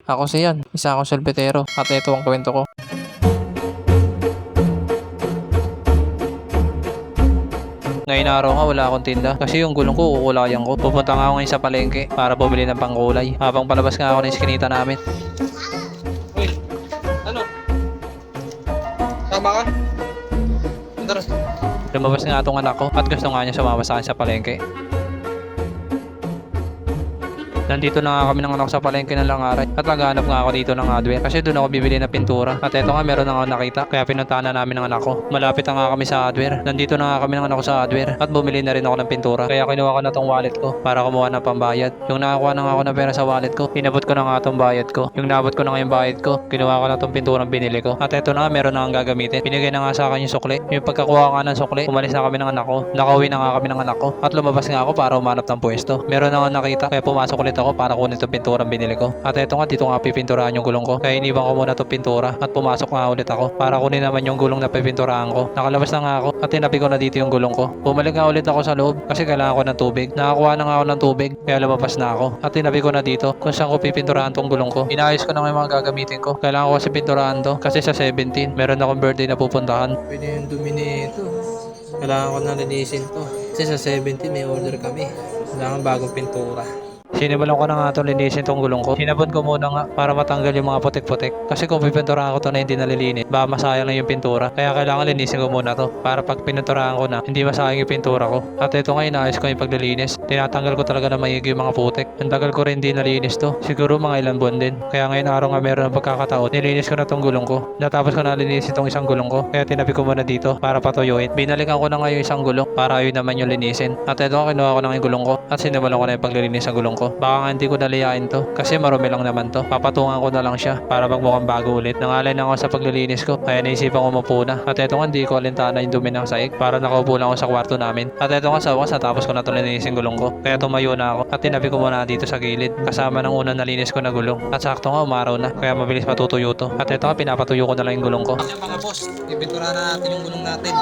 Ako si Yan, isa akong selbetero at ito ang kwento ko. Ngayon araw nga wala akong tinda kasi yung gulong ko kukulayan ko. Pupunta nga ako ngayon sa palengke para bumili ng pangkulay. Habang palabas nga ako ng iskinita namin. Uy, ano? Tama ka? Tara. Lumabas nga itong anak ko at gusto nga niya sumama sa akin sa palengke. Nandito na nga kami ng anak sa palengke ng Langaray at naghahanap nga ako dito ng hardware kasi doon ako bibili ng pintura. At eto nga meron na ako nakita kaya pinuntahan na namin ng anak ko. Malapit na nga kami sa hardware. Nandito na nga kami ng anak ko sa hardware at bumili na rin ako ng pintura. Kaya kinuha ko na tong wallet ko para kumuha ng pambayad. Yung nakakuha na nga ako ng pera sa wallet ko, inabot ko na nga tong bayad ko. Yung nabot ko na nga yung bayad ko, kinuha ko na tong pinturang binili ko. At eto na nga meron na akong gagamitin. Binigay na nga sa akin yung sukli. Yung pagkakuha nga ng sukli, umalis na kami ng anak ko. Nakauwi na nga kami ng anak ko at lumabas nga ako para umanap ng pwesto. Meron na nga nakita kaya pumasok ulit ako para kunin itong pinturang binili ko. At eto nga dito nga pipinturahan yung gulong ko. Kaya iniwan ko muna itong pintura at pumasok nga ulit ako para kunin naman yung gulong na pipinturahan ko. Nakalabas na nga ako at tinabi ko na dito yung gulong ko. Bumalik nga ulit ako sa loob kasi kailangan ko ng tubig. Nakakuha na nga ako ng tubig kaya lumabas na ako. At tinabi ko na dito kung saan ko pipinturahan tong gulong ko. Inayos ko na nga yung mga gagamitin ko. Kailangan ko kasi pinturahan to kasi sa 17 meron akong birthday na pupuntahan. Pwede yung dumi nito. Kailangan ko na linisin to. Kasi sa 70 may order kami. Kailangan bagong pintura. Sinimulan ko na nga ito linisin tong gulong ko. Sinabon ko muna nga para matanggal yung mga putik-putik. Kasi kung pipinturahan ko to na hindi nalilinis, baka masayang lang yung pintura. Kaya kailangan linisin ko muna to para pag pininturahan ko na, hindi masayang yung pintura ko. At ito nga inaayos ko yung paglilinis. Tinatanggal ko talaga na maigi yung mga putik. Ang tagal ko rin hindi nalinis to. Siguro mga ilang buwan din. Kaya ngayon araw nga meron ng pagkakataon, nilinis ko na tong gulong ko. Natapos ko na linisin tong isang gulong ko. Kaya tinabi ko muna dito para patuyuin. Binalikan ko na nga yung isang gulong para ayun naman yung linisin. At ito nga kinuha ko na yung gulong ko. At sinimulan ko na yung paglilinis ng gulong ko. Baka nga hindi ko naliyain to kasi marumi lang naman to. Papatungan ko na lang siya para magmukhang bago ulit. Nangalay na ako sa paglilinis ko kaya naisipan ko umupo na. At eto nga hindi ko alintana yung dumi ng saik para nakaupo lang ako sa kwarto namin. At eto nga sa wakas natapos ko na ito linisin gulong ko. Kaya tumayo na ako at tinabi ko muna dito sa gilid kasama ng unang nalinis ko na gulong. At sakto nga umaraw na kaya mabilis matutuyo to. At eto nga pinapatuyo ko na lang yung gulong ko. Yung mga boss, ipinturahan na natin yung gulong natin.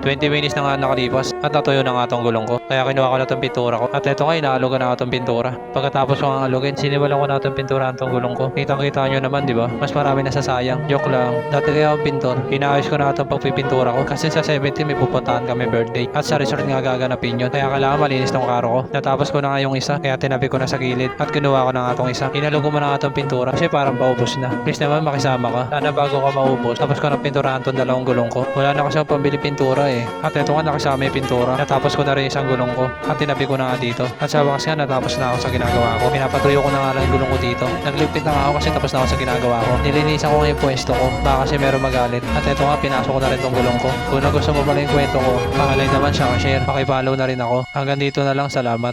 20 minutes na nga nakalipas at natuyo na nga tong gulong ko. Kaya kinuha ko na tong pintura ko. At eto nga inaalogan na nga tong pintura. Pagkatapos ko nga alugin, sinimulan ko na tong pinturahan tong gulong ko. Kitang-kita nyo naman, di ba? Mas marami nasasayang. Joke lang. Dati kaya akong pintor, inaayos ko na itong pagpipintura ko. Kasi sa 70 may pupuntahan kami birthday. At sa resort nga gaganapin yun. Kaya kailangan malinis tong karo ko. Natapos ko na nga yung isa, kaya tinabi ko na sa gilid. At kinuha ko na nga tong isa. Inalog ko na nga tong pintura kasi parang paubos na. Please naman makisama ka. Sana bago ka maubos. Tapos ko na pinturahan tong dalawang gulong ko. Wala na kasi akong pambili pintura eh. At eto nga nakasama yung pintura. Natapos ko na rin isang gulong ko. At tinabi ko na nga dito. At sa wakas nga natapos na ako sa ginagawa ko. Pinapatuyo ko na nga lang yung gulong ko dito. Naglipit na nga ako kasi tapos na ako sa ginagawa ko. Nilinisan ko nga yung pwesto ko. Baka kasi meron magalit. At eto nga pinasok ko na rin tong gulong ko. Kung gusto mo pala yung kwento ko, pakilay naman siya ka-share. Pakipollow na rin ako. Hanggang dito na lang. Salamat.